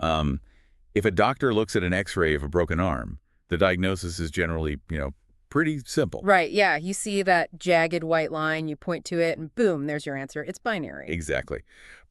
Um, if a doctor looks at an X-ray of a broken arm, the diagnosis is generally, pretty simple. Right, yeah. You see that jagged white line, you point to it, and boom, there's your answer. It's binary. Exactly.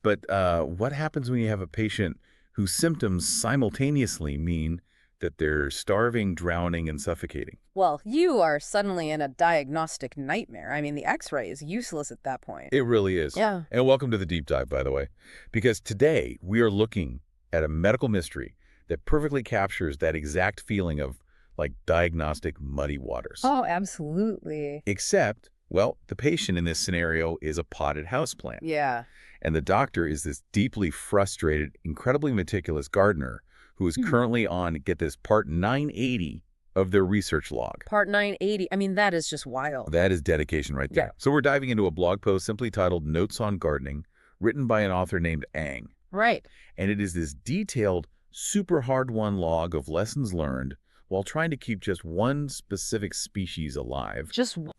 But what happens when you have a patient whose symptoms simultaneously mean that they're starving, drowning, and suffocating? Well, you are suddenly in a diagnostic nightmare. I mean, the X-ray is useless at that point. It really is. Yeah. And welcome to the deep dive, by the way, because today we are looking at a medical mystery that perfectly captures that exact feeling of, like, diagnostic muddy waters. Oh, absolutely. Except, well, the patient in this scenario is a potted houseplant. Yeah. And the doctor is this deeply frustrated, incredibly meticulous gardener who is currently on, get this, part 980 of their research log. Part 980. I mean, that is just wild. That is dedication right there. Yeah. So we're diving into a blog post simply titled Notes on Gardening, written by an author named Ang. Right. And it is this detailed, super hard-won log of lessons learned while trying to keep just one specific species alive.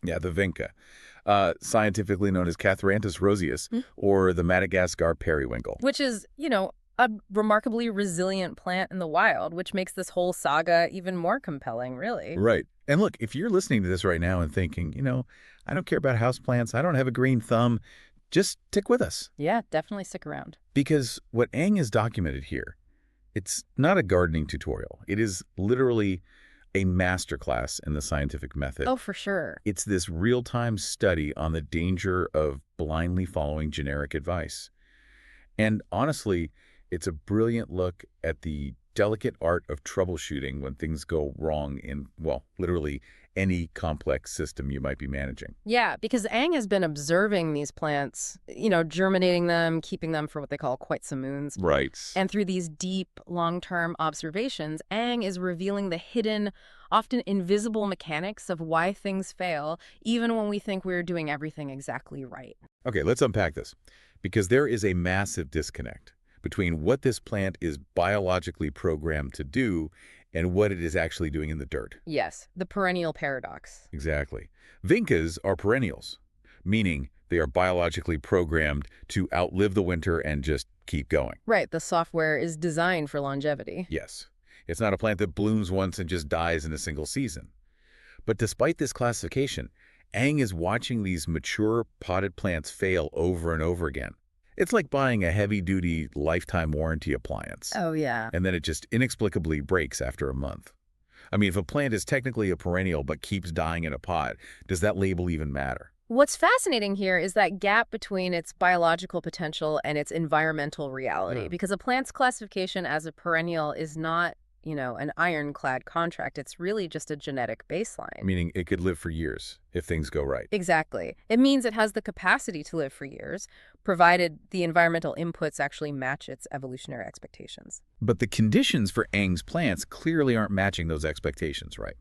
Yeah, the vinca, scientifically known as catharanthus-roseus, or the Madagascar periwinkle. Which is, a remarkably resilient plant in the wild, which makes this whole saga even more compelling, really. Right. And look, if you're listening to this right now and thinking, I don't care about houseplants, I don't have a green thumb, just stick with us. Yeah, definitely stick around. Because what Ang has documented here, it's not a gardening tutorial. It is literally a masterclass in the scientific method. Oh, for sure. It's this real-time study on the danger of blindly following generic advice. And honestly, it's a brilliant look at the delicate art of troubleshooting when things go wrong in, well, literally any complex system you might be managing. Yeah, because Ang has been observing these plants, germinating them, keeping them for what they call quite some moons. Right. And through these deep, long-term observations, Ang is revealing the hidden, often invisible mechanics of why things fail, even when we think we're doing everything exactly right. Okay, let's unpack this, because there is a massive disconnect between what this plant is biologically programmed to do and what it is actually doing in the dirt. Yes, the perennial paradox. Exactly. Vincas are perennials, meaning they are biologically programmed to outlive the winter and just keep going. Right, the software is designed for longevity. Yes. It's not a plant that blooms once and just dies in a single season. But despite this classification, Ang is watching these mature potted plants fail over and over again. It's like buying a heavy-duty lifetime warranty appliance. Oh, yeah. And then it just inexplicably breaks after a month. I mean, if a plant is technically a perennial but keeps dying in a pot, does that label even matter? What's fascinating here is that gap between its biological potential and its environmental reality, because a plant's classification as a perennial is not, an ironclad contract. It's really just a genetic baseline. Meaning it could live for years if things go right. Exactly. It means it has the capacity to live for years, provided the environmental inputs actually match its evolutionary expectations. But the conditions for Ang's plants clearly aren't matching those expectations, right?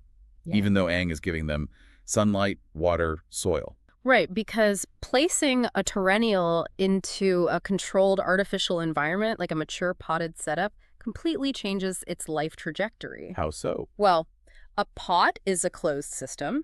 Yeah. Even though Ang is giving them sunlight, water, soil. Right, because placing a perennial into a controlled artificial environment, like a mature potted setup, completely changes its life trajectory. How so? Well, a pot is a closed system.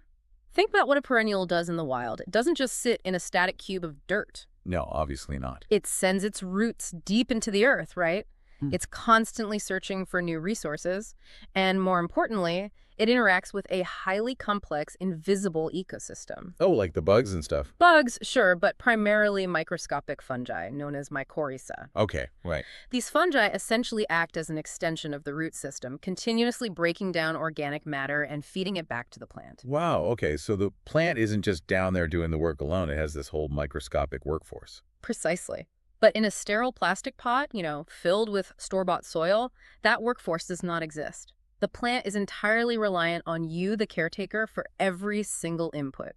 Think about what a perennial does in the wild. It doesn't just sit in a static cube of dirt. No, obviously not. It sends its roots deep into the earth, right? It's constantly searching for new resources. And more importantly, it interacts with a highly complex, invisible ecosystem. Oh, like the bugs and stuff. Bugs, sure, but primarily microscopic fungi, known as mycorrhiza. Okay, right. These fungi essentially act as an extension of the root system, continuously breaking down organic matter and feeding it back to the plant. Wow, okay, so the plant isn't just down there doing the work alone. It has this whole microscopic workforce. Precisely. But in a sterile plastic pot, filled with store-bought soil, that workforce does not exist. The plant is entirely reliant on you, the caretaker, for every single input.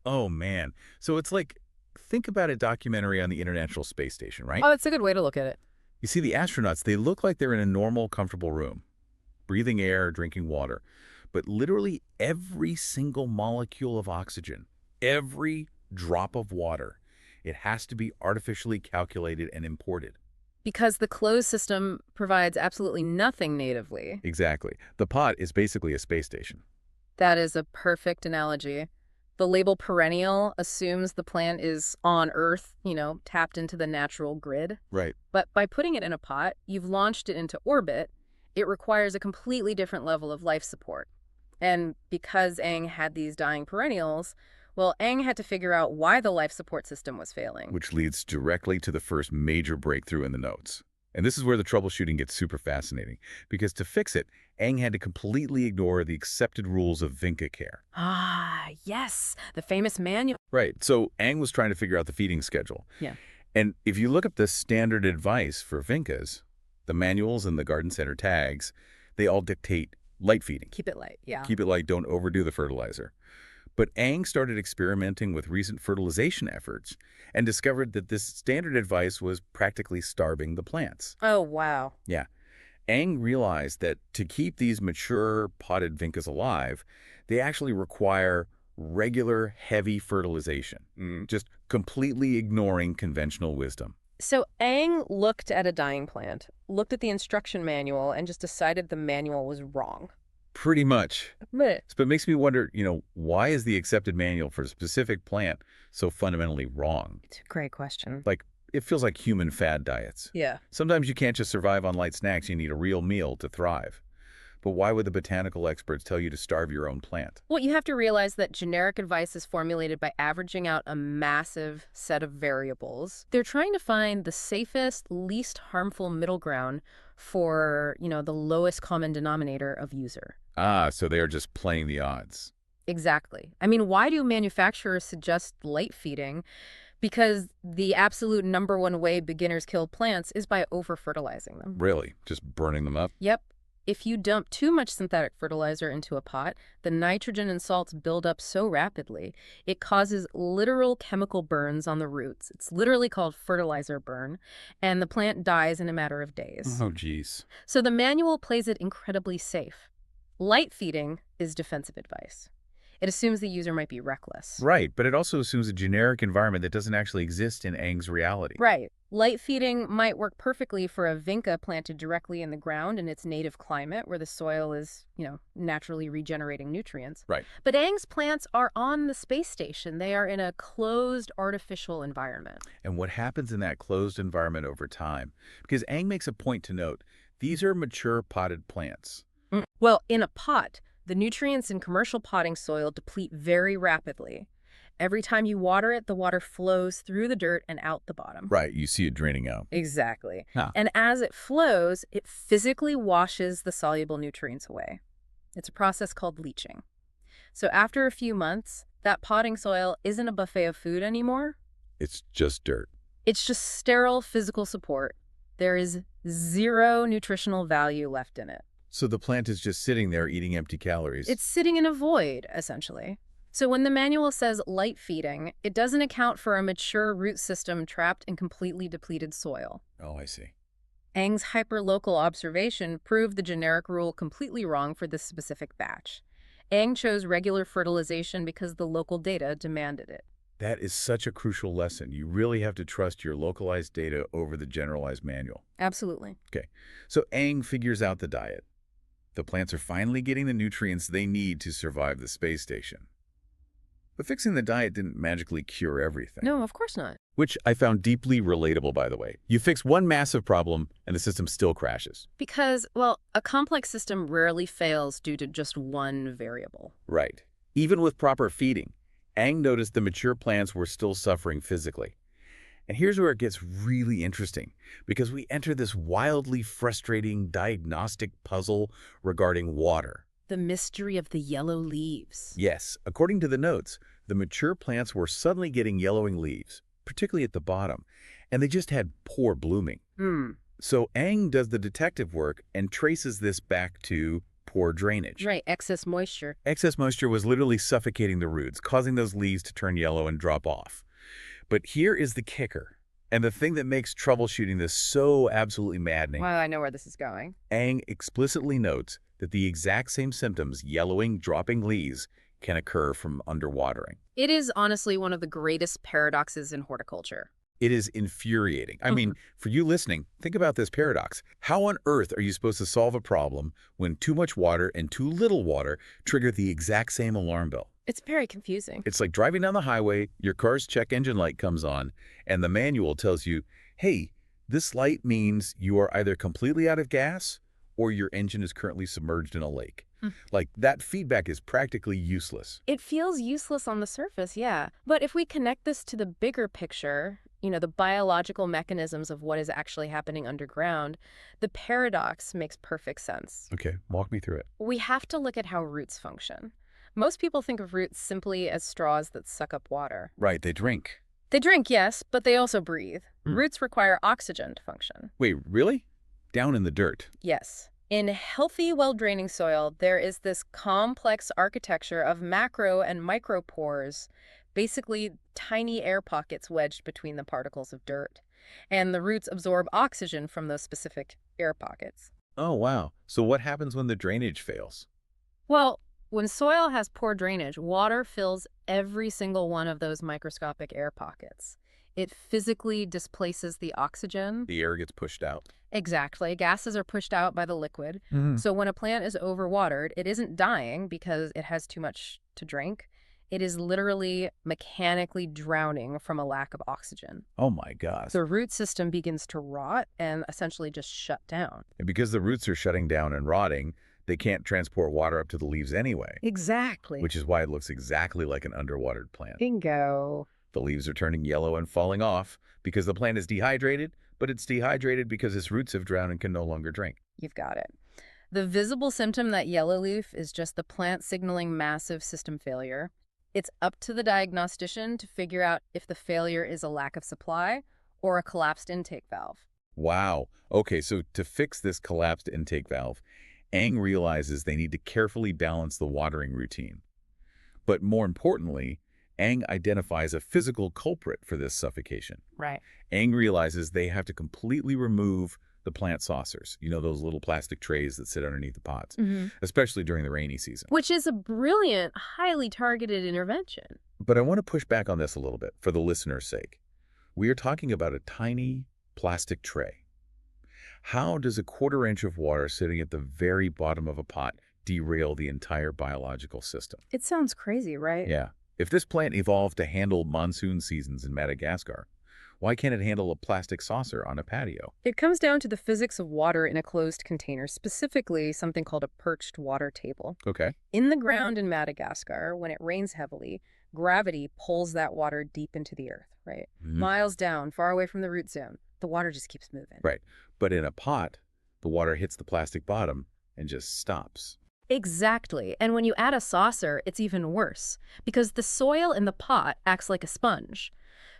Oh, man. So it's like, think about a documentary on the International Space Station, right? Oh, that's a good way to look at it. You see, the astronauts, they look like they're in a normal, comfortable room, breathing air, drinking water. But literally every single molecule of oxygen, every drop of water, it has to be artificially calculated and imported. Because the closed system provides absolutely nothing natively. Exactly. The pot is basically a space station. That is a perfect analogy. The label perennial assumes the plant is on Earth, tapped into the natural grid. Right. But by putting it in a pot, you've launched it into orbit. It requires a completely different level of life support. And because Eng had these dying perennials, well, Eng had to figure out why the life support system was failing. Which leads directly to the first major breakthrough in the notes. And this is where the troubleshooting gets super fascinating, because to fix it, Eng had to completely ignore the accepted rules of Vinca care. Ah, yes, the famous manual. Right. So Eng was trying to figure out the feeding schedule. Yeah. And if you look up the standard advice for Vincas, the manuals and the garden center tags, they all dictate light feeding. Keep it light, yeah. Keep it light, don't overdo the fertilizer. But Eng started experimenting with recent fertilization efforts and discovered that this standard advice was practically starving the plants. Oh, wow. Yeah. Eng realized that to keep these mature potted vincas alive, they actually require regular, heavy fertilization, just completely ignoring conventional wisdom. So Eng looked at a dying plant, looked at the instruction manual, and just decided the manual was wrong. Pretty much. But But it makes me wonder, why is the accepted manual for a specific plant so fundamentally wrong? it's a great question. Like, it feels like human fad diets. Yeah. Sometimes you can't just survive on light snacks, you need a real meal to thrive. But why would the botanical experts tell you to starve your own plant? Well, you have to realize that generic advice is formulated by averaging out a massive set of variables. They're trying to find the safest, least harmful middle ground for, the lowest common denominator of user. Ah, so they are just playing the odds. Exactly. I mean, why do manufacturers suggest light feeding? Because the absolute number one way beginners kill plants is by over-fertilizing them. Really? Just burning them up? Yep. If you dump too much synthetic fertilizer into a pot, the nitrogen and salts build up so rapidly, it causes literal chemical burns on the roots. It's literally called fertilizer burn, and the plant dies in a matter of days. Oh, geez. So the manual plays it incredibly safe. Light feeding is defensive advice. It assumes the user might be reckless. Right, but it also assumes a generic environment that doesn't actually exist in Eng's reality. Right. Light feeding might work perfectly for a vinca planted directly in the ground in its native climate where the soil is, naturally regenerating nutrients. Right. But Eng's plants are on the space station. They are in a closed artificial environment. And what happens in that closed environment over time? Because Eng makes a point to note, these are mature potted plants. Well, in a pot, the nutrients in commercial potting soil deplete very rapidly. Every time you water it, the water flows through the dirt and out the bottom. Right, you see it draining out. Exactly. Huh. And as it flows, it physically washes the soluble nutrients away. It's a process called leaching. So after a few months, that potting soil isn't a buffet of food anymore. It's just dirt. It's just sterile physical support. There is zero nutritional value left in it. So the plant is just sitting there eating empty calories. It's sitting in a void, essentially. So when the manual says light feeding, it doesn't account for a mature root system trapped in completely depleted soil. Oh, I see. Eng's hyperlocal observation proved the generic rule completely wrong for this specific batch. Eng chose regular fertilization because the local data demanded it. That is such a crucial lesson. You really have to trust your localized data over the generalized manual. Absolutely. Okay, so Eng figures out the diet. The plants are finally getting the nutrients they need to survive the space station. But fixing the diet didn't magically cure everything. No, of course not. Which I found deeply relatable, by the way. You fix one massive problem, and the system still crashes. Because, well, a complex system rarely fails due to just one variable. Right. Even with proper feeding, Eng noticed the mature plants were still suffering physically. And here's where it gets really interesting, because we enter this wildly frustrating diagnostic puzzle regarding water. The mystery of the yellow leaves. Yes, according to the notes, the mature plants were suddenly getting yellowing leaves, particularly at the bottom, and they just had poor blooming. So Eng does the detective work and traces this back to poor drainage. Right, excess moisture. Excess moisture was literally suffocating the roots, causing those leaves to turn yellow and drop off. But here is the kicker, and the thing that makes troubleshooting this so absolutely maddening. Wow, I know where this is going. Eng explicitly notes that the exact same symptoms, yellowing, dropping leaves, can occur from underwatering. It is honestly one of the greatest paradoxes in horticulture. It is infuriating. I mean, for you listening, think about this paradox. How on earth are you supposed to solve a problem when too much water and too little water trigger the exact same alarm bell? It's very confusing. It's like driving down the highway, your car's check engine light comes on, and the manual tells you, hey, this light means you are either completely out of gas or your engine is currently submerged in a lake. Like, that feedback is practically useless. It feels useless on the surface, yeah. But if we connect this to the bigger picture, the biological mechanisms of what is actually happening underground, the paradox makes perfect sense. Okay, walk me through it. We have to look at how roots function. Most people think of roots simply as straws that suck up water. Right, they drink. They drink, yes, but they also breathe. Roots require oxygen to function. Wait, really? Down in the dirt? Yes. In healthy, well-draining soil, there is this complex architecture of macro and micropores, basically tiny air pockets wedged between the particles of dirt. And the roots absorb oxygen from those specific air pockets. Oh, wow. So what happens when the drainage fails? Well, when soil has poor drainage, water fills every single one of those microscopic air pockets. It physically displaces the oxygen. The air gets pushed out. Exactly. Gases are pushed out by the liquid. So when a plant is overwatered, it isn't dying because it has too much to drink. It is literally mechanically drowning from a lack of oxygen. Oh my gosh. The root system begins to rot and essentially just shut down. And because the roots are shutting down and rotting, they can't transport water up to the leaves anyway. Exactly. Which is why it looks exactly like an underwatered plant. Bingo. The leaves are turning yellow and falling off because the plant is dehydrated, but it's dehydrated because its roots have drowned and can no longer drink. You've got it. The visible symptom, that yellow leaf, is just the plant signaling massive system failure. It's up to the diagnostician to figure out if the failure is a lack of supply or a collapsed intake valve. Wow. Okay, so to fix this collapsed intake valve, Ang realizes they need to carefully balance the watering routine. But more importantly, Ang identifies a physical culprit for this suffocation. Right. Ang realizes they have to completely remove the plant saucers, those little plastic trays that sit underneath the pots, especially during the rainy season. Which is a brilliant, highly targeted intervention. But I want to push back on this a little bit for the listener's sake. We are talking about a tiny plastic tray. How does a quarter inch of water sitting at the very bottom of a pot derail the entire biological system? It sounds crazy, right? Yeah. If this plant evolved to handle monsoon seasons in Madagascar, why can't it handle a plastic saucer on a patio? It comes down to the physics of water in a closed container, specifically something called a perched water table. Okay. In the ground in Madagascar, when it rains heavily, gravity pulls that water deep into the earth, right? Miles down, far away from the root zone. The water just keeps moving. Right. But in a pot, the water hits the plastic bottom and just stops. Exactly. And when you add a saucer, it's even worse, because the soil in the pot acts like a sponge.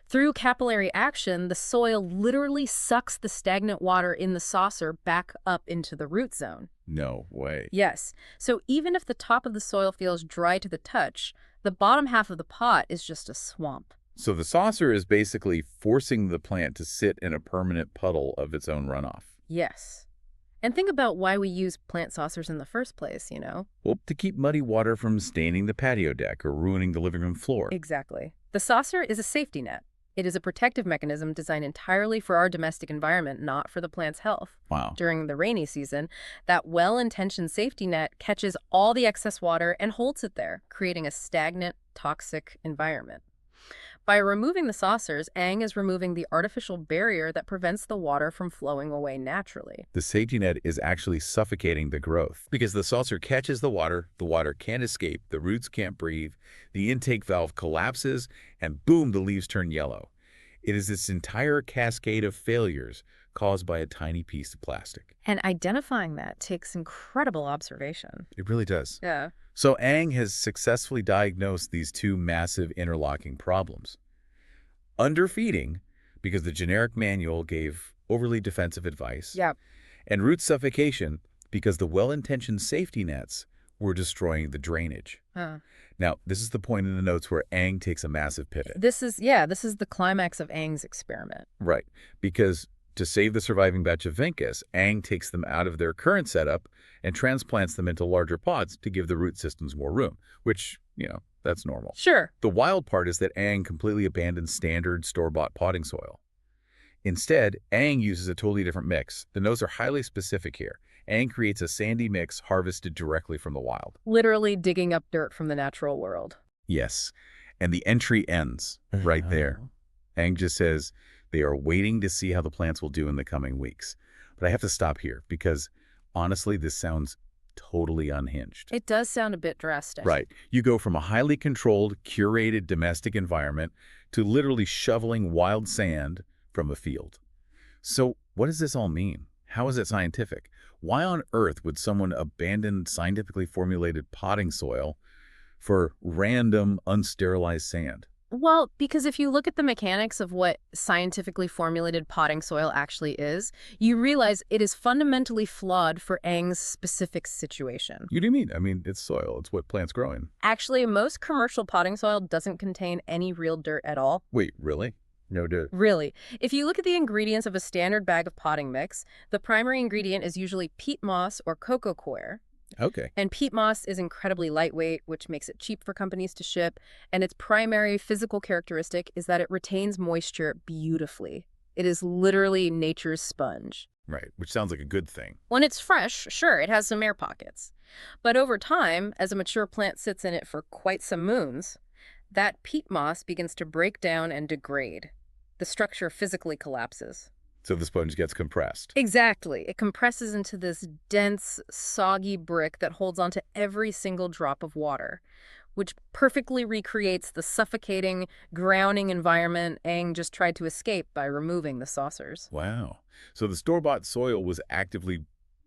Through capillary action, the soil literally sucks the stagnant water in the saucer back up into the root zone. No way. Yes. So even if the top of the soil feels dry to the touch, the bottom half of the pot is just a swamp. So the saucer is basically forcing the plant to sit in a permanent puddle of its own runoff. Yes. And think about why we use plant saucers in the first place, Well, to keep muddy water from staining the patio deck or ruining the living room floor. Exactly. The saucer is a safety net. It is a protective mechanism designed entirely for our domestic environment, not for the plant's health. Wow. During the rainy season, that well-intentioned safety net catches all the excess water and holds it there, creating a stagnant, toxic environment. By removing the saucers, Ang is removing the artificial barrier that prevents the water from flowing away naturally. The safety net is actually suffocating the growth. Because the saucer catches the water can't escape, the roots can't breathe, the intake valve collapses, and boom, the leaves turn yellow. It is this entire cascade of failures caused by a tiny piece of plastic. And identifying that takes incredible observation. It really does. Yeah. So Ang has successfully diagnosed these two massive interlocking problems. Underfeeding, because the generic manual gave overly defensive advice. Yep. And root suffocation, because the well-intentioned safety nets were destroying the drainage. Now, this is the point in the notes where Ang takes a massive pivot. This is the climax of Ang's experiment. Right, because to save the surviving batch of Vincas, Ang takes them out of their current setup and transplants them into larger pots to give the root systems more room, which, that's normal. Sure. The wild part is that Ang completely abandons standard store-bought potting soil. Instead, Ang uses a totally different mix. The notes are highly specific here. Ang creates a sandy mix harvested directly from the wild. Literally digging up dirt from the natural world. Yes, and the entry ends right there. Oh. Ang just says they are waiting to see how the plants will do in the coming weeks. But I have to stop here because, honestly, this sounds totally unhinged. It does sound a bit drastic. Right. You go from a highly controlled, curated domestic environment to literally shoveling wild sand from a field. So what does this all mean? How is it scientific? Why on earth would someone abandon scientifically formulated potting soil for random, unsterilized sand? Well, because if you look at the mechanics of what scientifically formulated potting soil actually is, you realize it is fundamentally flawed for Ang's specific situation. What do you mean? I mean, it's soil. It's what plants grow in. Actually, most commercial potting soil doesn't contain any real dirt at all. Wait, really? No dirt. Really. If you look at the ingredients of a standard bag of potting mix, the primary ingredient is usually peat moss or cocoa coir. Okay. And peat moss is incredibly lightweight, which makes it cheap for companies to ship. And its primary physical characteristic is that it retains moisture beautifully. It is literally nature's sponge. Right, which sounds like a good thing. When it's fresh, sure, it has some air pockets. But over time, as a mature plant sits in it for quite some moons, that peat moss begins to break down and degrade. The structure physically collapses. So the sponge gets compressed. Exactly. It compresses into this dense, soggy brick that holds onto every single drop of water, which perfectly recreates the suffocating, drowning environment Ang just tried to escape by removing the saucers. Wow. So the store-bought soil was actively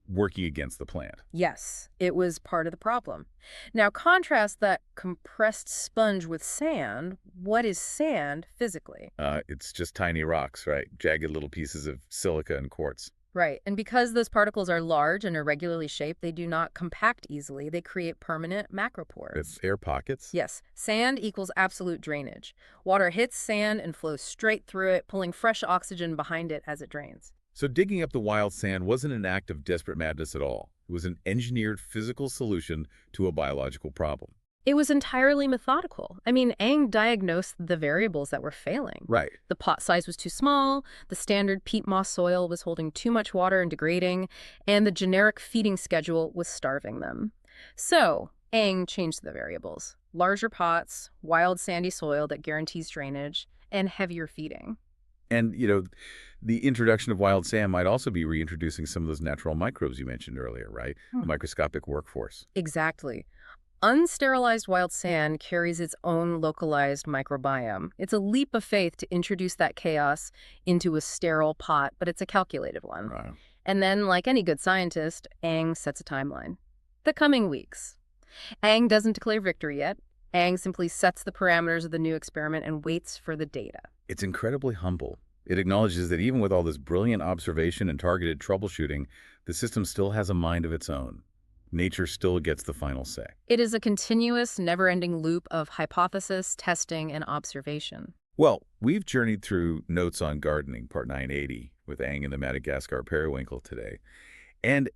working against the plant. Yes, it was part of the problem. Now contrast that compressed sponge with sand. What is sand physically? It's just tiny rocks, right? Jagged little pieces of silica and quartz. Right, and because those particles are large and irregularly shaped, they do not compact easily. They create permanent macropores. It's air pockets? Yes, sand equals absolute drainage. Water hits sand and flows straight through it, pulling fresh oxygen behind it as it drains. So digging up the wild sand wasn't an act of desperate madness at all. It was an engineered physical solution to a biological problem. It was entirely methodical. I mean, Ang diagnosed the variables that were failing. Right. The pot size was too small, the standard peat moss soil was holding too much water and degrading, and the generic feeding schedule was starving them. So, Ang changed the variables. Larger pots, wild sandy soil that guarantees drainage, and heavier feeding. And, the introduction of wild sand might also be reintroducing some of those natural microbes you mentioned earlier, right? The microscopic workforce. Exactly. Unsterilized wild sand carries its own localized microbiome. It's a leap of faith to introduce that chaos into a sterile pot, but it's a calculated one. Wow. And then, like any good scientist, Ang sets a timeline. The coming weeks. Ang doesn't declare victory yet. Ang simply sets the parameters of the new experiment and waits for the data. It's incredibly humble. It acknowledges that even with all this brilliant observation and targeted troubleshooting, the system still has a mind of its own. Nature still gets the final say. It is a continuous, never-ending loop of hypothesis, testing, and observation. Well, we've journeyed through Notes on Gardening, Part 980, with Ang and the Madagascar Periwinkle today. And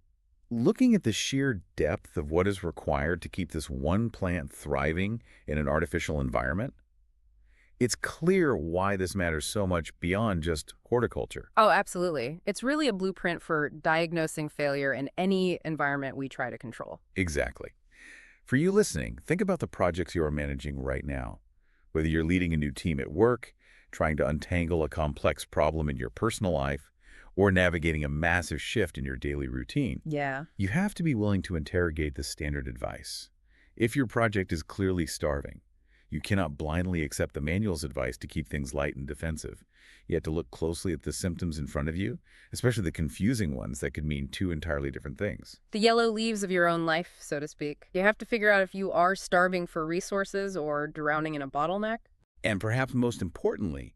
looking at the sheer depth of what is required to keep this one plant thriving in an artificial environment, it's clear why this matters so much beyond just horticulture. Oh, absolutely. It's really a blueprint for diagnosing failure in any environment we try to control. Exactly. For you listening, think about the projects you are managing right now. Whether you're leading a new team at work, trying to untangle a complex problem in your personal life, or navigating a massive shift in your daily routine, Yeah. you have to be willing to interrogate the standard advice. If your project is clearly starving, you cannot blindly accept the manual's advice to keep things light and defensive. You have to look closely at the symptoms in front of you, especially the confusing ones that could mean two entirely different things. The yellow leaves of your own life, so to speak. You have to figure out if you are starving for resources or drowning in a bottleneck. And perhaps most importantly,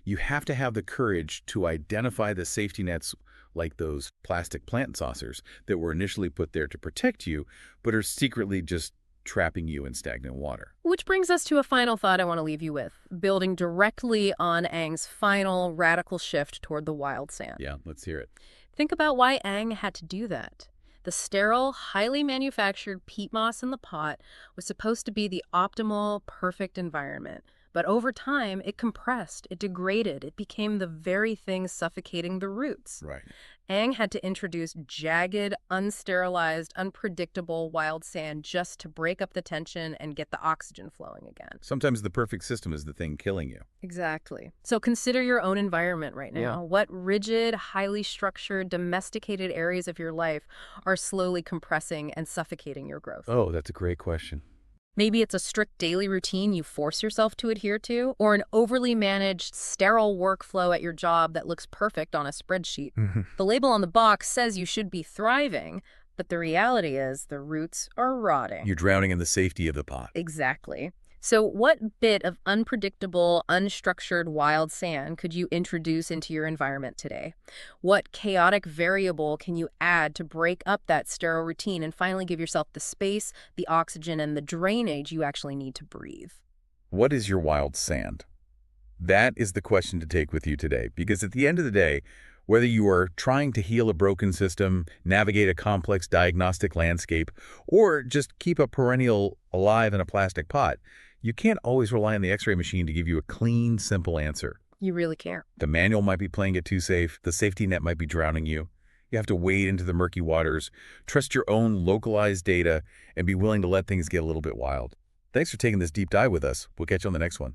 you have to have the courage to identify the safety nets like those plastic plant saucers that were initially put there to protect you, but are secretly just trapping you in stagnant water. Which brings us to a final thought I want to leave you with, building directly on Ang's final radical shift toward the wild sand. Yeah, let's hear it. Think about why Ang had to do that. The sterile, highly manufactured peat moss in the pot was supposed to be the optimal, perfect environment. But over time, it compressed, it degraded, it became the very thing suffocating the roots. Right. Ang had to introduce jagged, unsterilized, unpredictable wild sand just to break up the tension and get the oxygen flowing again. Sometimes the perfect system is the thing killing you. Exactly. So consider your own environment right now. Yeah. What rigid, highly structured, domesticated areas of your life are slowly compressing and suffocating your growth? Oh, that's a great question. Maybe it's a strict daily routine you force yourself to adhere to, or an overly managed, sterile workflow at your job that looks perfect on a spreadsheet. The label on the box says you should be thriving, but the reality is the roots are rotting. You're drowning in the safety of the pot. Exactly. So what bit of unpredictable, unstructured wild sand could you introduce into your environment today? What chaotic variable can you add to break up that sterile routine and finally give yourself the space, the oxygen, and the drainage you actually need to breathe? What is your wild sand? That is the question to take with you today, because at the end of the day, whether you are trying to heal a broken system, navigate a complex diagnostic landscape, or just keep a perennial alive in a plastic pot, you can't always rely on the X-ray machine to give you a clean, simple answer. You really care. The manual might be playing it too safe. The safety net might be drowning you. You have to wade into the murky waters, trust your own localized data, and be willing to let things get a little bit wild. Thanks for taking this deep dive with us. We'll catch you on the next one.